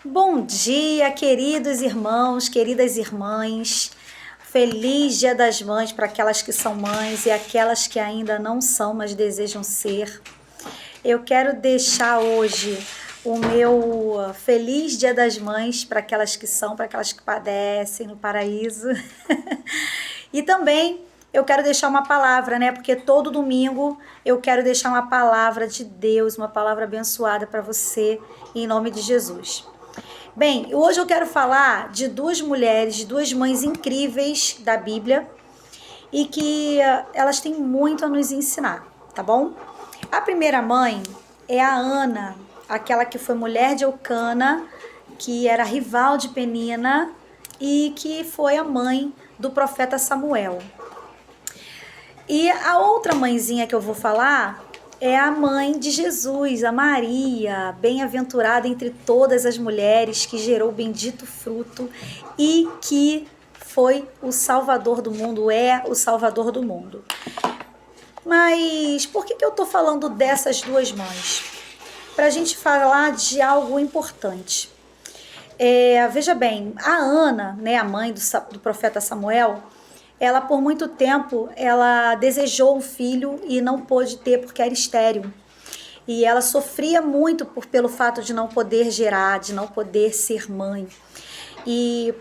Bom dia, queridos irmãos, queridas irmãs. Feliz Dia das Mães para aquelas que são mães e aquelas que ainda não são, mas desejam ser. Eu quero deixar hoje o meu feliz Dia das Mães para aquelas que são, para aquelas que padecem no paraíso. E também eu quero deixar uma palavra, né? Porque todo domingo eu quero deixar uma palavra de Deus, uma palavra abençoada para você, em nome de Jesus. Bem, hoje eu quero falar de duas mulheres, duas mães incríveis da Bíblia e que elas têm muito a nos ensinar, tá bom? A primeira mãe é a Ana, aquela que foi mulher de Eucana, que era rival de Penina e que foi a mãe do profeta Samuel. E a outra mãezinha que eu vou falar é a mãe de Jesus, a Maria, bem-aventurada entre todas as mulheres, que gerou o bendito fruto e que foi o Salvador do mundo, é o Salvador do mundo. Mas por que eu estou falando dessas duas mães? Para a gente falar de algo importante. Veja bem, a Ana, né, a mãe do profeta Samuel, ela por muito tempo ela desejou um filho e não pôde ter porque era estéril. E ela sofria muito pelo fato de não poder gerar, de não poder ser mãe. E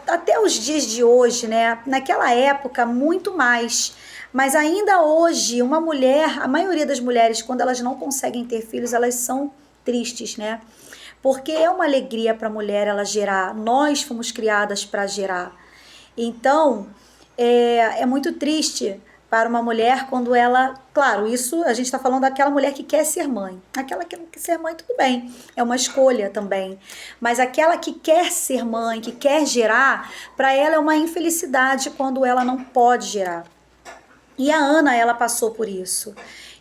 até os dias de hoje, né, naquela época, muito mais. Mas ainda hoje, uma mulher, a maioria das mulheres, quando elas não conseguem ter filhos, elas são tristes, né? Porque é uma alegria para a mulher ela gerar. Nós fomos criadas para gerar. Então, é muito triste para uma mulher quando ela... Claro, isso a gente está falando daquela mulher que quer ser mãe. Aquela que não quer ser mãe, tudo bem. É uma escolha também. Mas aquela que quer ser mãe, que quer gerar, para ela é uma infelicidade quando ela não pode gerar. E a Ana, ela passou por isso.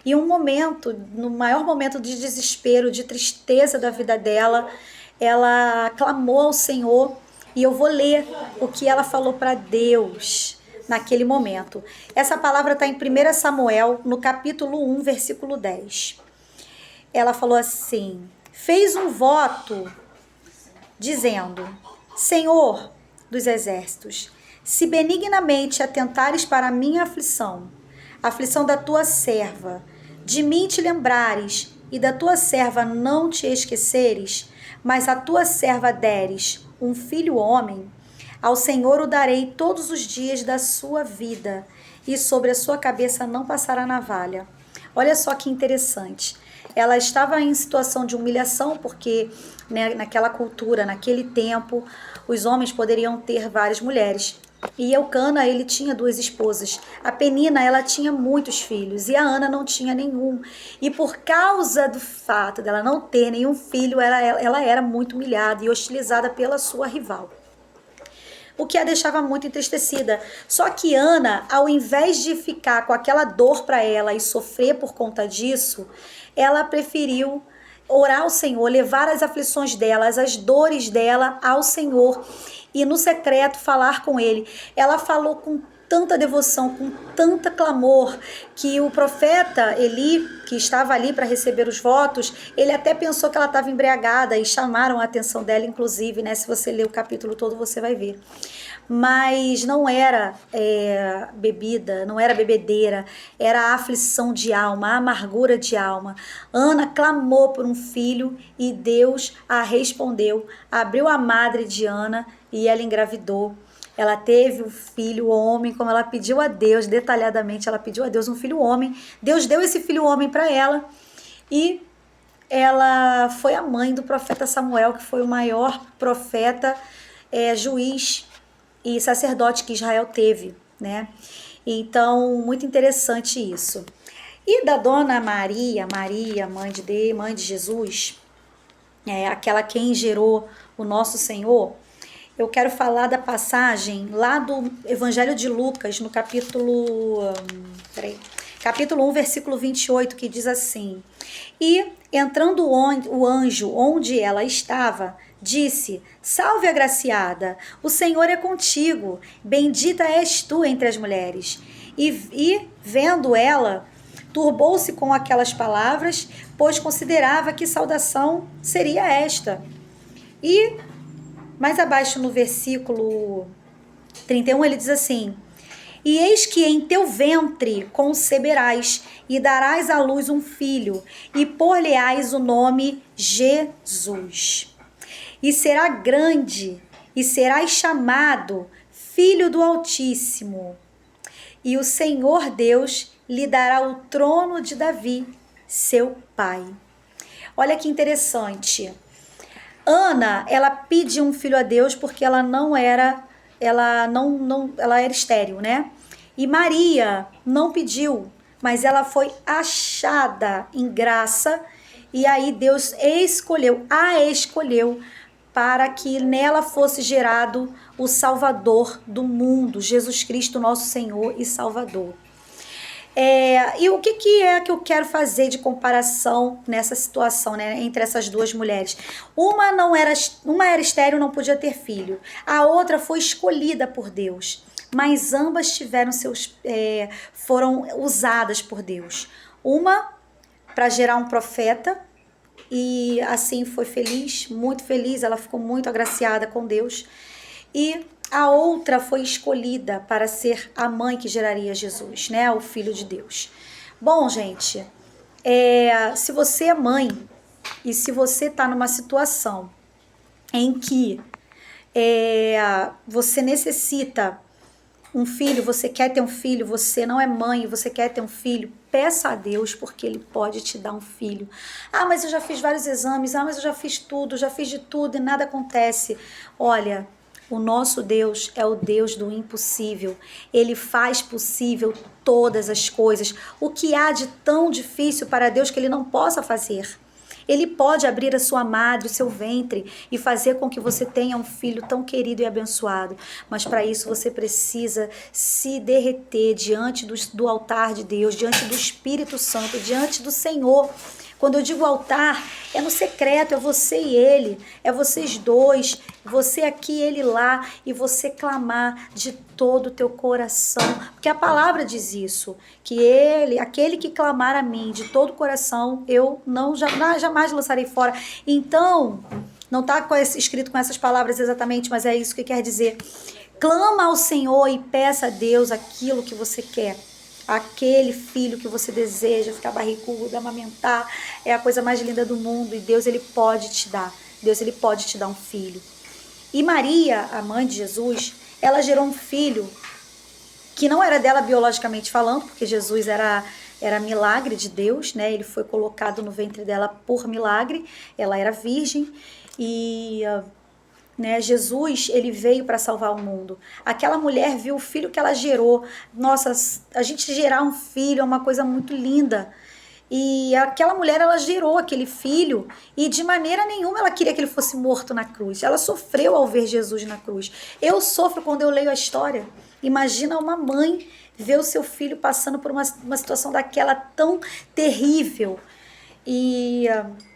E um momento, no maior momento de desespero, de tristeza da vida dela, ela clamou ao Senhor. E eu vou ler o que ela falou para Deus naquele momento. Essa palavra está em 1 Samuel, no capítulo 1, versículo 10. Ela falou assim: fez um voto dizendo: Senhor dos exércitos, se benignamente atentares para a minha aflição, a aflição da tua serva, de mim te lembrares e da tua serva não te esqueceres, mas a tua serva deres um filho homem, ao Senhor o darei todos os dias da sua vida, e sobre a sua cabeça não passará navalha. Olha só que interessante. Ela estava em situação de humilhação, porque né, naquela cultura, naquele tempo, os homens poderiam ter várias mulheres. E Eucana, ele tinha duas esposas. A Penina, ela tinha muitos filhos e a Ana não tinha nenhum. E por causa do fato dela não ter nenhum filho, ela era muito humilhada e hostilizada pela sua rival, o que a deixava muito entristecida. Só que Ana, ao invés de ficar com aquela dor para ela e sofrer por conta disso, ela preferiu orar ao Senhor, levar as aflições dela, as dores dela ao Senhor e no secreto falar com Ele. Ela falou com tanta devoção, com tanta clamor, que o profeta Eli, que estava ali para receber os votos, ele até pensou que ela estava embriagada e chamaram a atenção dela, inclusive, né? Se você ler o capítulo todo, você vai ver. Mas não era bebida, não era bebedeira, era a aflição de alma, a amargura de alma. Ana clamou por um filho e Deus a respondeu, abriu a madre de Ana e ela engravidou. Ela teve um filho homem, como ela pediu a Deus, detalhadamente ela pediu a Deus um filho homem. Deus deu esse filho homem para ela e ela foi a mãe do profeta Samuel, que foi o maior profeta, juiz e sacerdote que Israel teve, né? Então, muito interessante isso. E da dona Maria, mãe de Jesus, aquela quem gerou o nosso Senhor, eu quero falar da passagem lá do Evangelho de Lucas, no capítulo 1, versículo 28, que diz assim: E, entrando o anjo onde ela estava, disse: Salve, agraciada, o Senhor é contigo, bendita és tu entre as mulheres. E vendo ela, turbou-se com aquelas palavras, pois considerava que saudação seria esta. E mais abaixo no versículo 31 ele diz assim: e eis que em teu ventre conceberás e darás à luz um filho, e por-lhe-ás o nome Jesus. E será grande, e serás chamado Filho do Altíssimo. E o Senhor Deus lhe dará o trono de Davi, seu pai. Olha que interessante. Ana, ela pediu um filho a Deus porque ela era estéril, né? E Maria não pediu, mas ela foi achada em graça, e aí Deus a escolheu para que nela fosse gerado o Salvador do mundo, Jesus Cristo, nosso Senhor e Salvador. E o que é que eu quero fazer de comparação nessa situação, né, entre essas duas mulheres? Uma era estéril, não podia ter filho. A outra foi escolhida por Deus, mas ambas foram usadas por Deus. Uma para gerar um profeta, e assim foi feliz, muito feliz, ela ficou muito agraciada com Deus. E a outra foi escolhida para ser a mãe que geraria Jesus, né? O Filho de Deus. Bom, gente, se você é mãe e se você está numa situação em que você necessita um filho, você quer ter um filho, você não é mãe, você quer ter um filho, peça a Deus, porque Ele pode te dar um filho. Ah, mas eu já fiz vários exames, mas eu já fiz tudo, já fiz de tudo e nada acontece. Olha, o nosso Deus é o Deus do impossível. Ele faz possível todas as coisas. O que há de tão difícil para Deus que Ele não possa fazer? Ele pode abrir a sua madre, o seu ventre e fazer com que você tenha um filho tão querido e abençoado. Mas para isso você precisa se derreter diante do altar de Deus, diante do Espírito Santo, diante do Senhor. Quando eu digo altar, é no secreto, é você e ele, é vocês dois, você aqui, ele lá, e você clamar de todo o teu coração, porque a palavra diz isso, que aquele que clamar a mim de todo o coração, eu jamais lançarei fora. Então, não está escrito com essas palavras exatamente, mas é isso que quer dizer. Clama ao Senhor e peça a Deus aquilo que você quer. Aquele filho que você deseja, ficar barrigudo, amamentar, é a coisa mais linda do mundo, e Deus, Ele pode te dar. Deus, Ele pode te dar um filho. E Maria, a mãe de Jesus, ela gerou um filho que não era dela biologicamente falando, porque Jesus era milagre de Deus, né? Ele foi colocado no ventre dela por milagre, ela era virgem, e Jesus, ele veio para salvar o mundo. Aquela mulher viu o filho que ela gerou. Nossa, a gente gerar um filho é uma coisa muito linda. E aquela mulher, ela gerou aquele filho e de maneira nenhuma ela queria que ele fosse morto na cruz. Ela sofreu ao ver Jesus na cruz. Eu sofro quando eu leio a história. Imagina uma mãe ver o seu filho passando por uma situação daquela tão terrível. E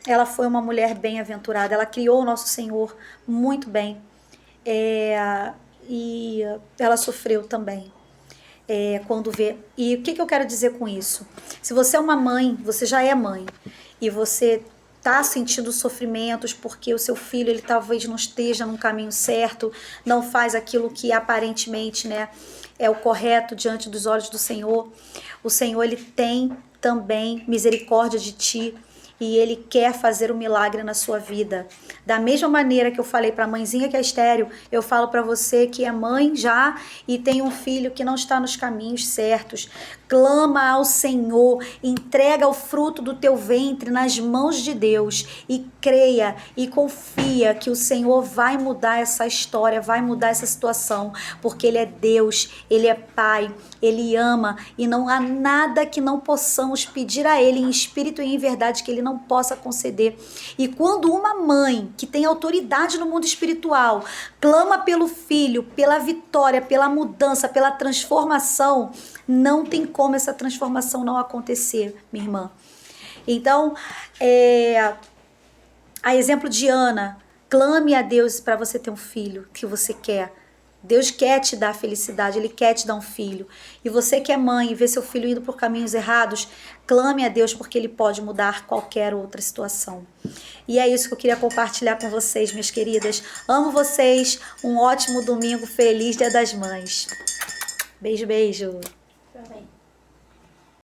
ela foi uma mulher bem-aventurada, ela criou o nosso Senhor muito bem, e ela sofreu também quando vê. E o que eu quero dizer com isso? Se você é uma mãe, você já é mãe, e você está sentindo sofrimentos porque o seu filho ele talvez não esteja no caminho certo, não faz aquilo que aparentemente, né, é o correto diante dos olhos do Senhor. O Senhor, ele tem também misericórdia de ti, e ele quer fazer um milagre na sua vida. Da mesma maneira que eu falei para a mãezinha que é estéril, eu falo para você que é mãe já e tem um filho que não está nos caminhos certos. Clama ao Senhor, entrega o fruto do teu ventre nas mãos de Deus e creia e confia que o Senhor vai mudar essa história, vai mudar essa situação, porque Ele é Deus, Ele é Pai, Ele ama, e não há nada que não possamos pedir a Ele em espírito e em verdade que Ele não possa conceder. E quando uma mãe que tem autoridade no mundo espiritual clama pelo filho, pela vitória, pela mudança, pela transformação, não tem como essa transformação não acontecer, minha irmã. Então, a exemplo de Ana, clame a Deus para você ter um filho que você quer. Deus quer te dar felicidade, Ele quer te dar um filho. E você que é mãe e vê seu filho indo por caminhos errados, clame a Deus porque Ele pode mudar qualquer outra situação. E é isso que eu queria compartilhar com vocês, minhas queridas. Amo vocês. Um ótimo domingo. Feliz Dia das Mães. Beijo, beijo. Também.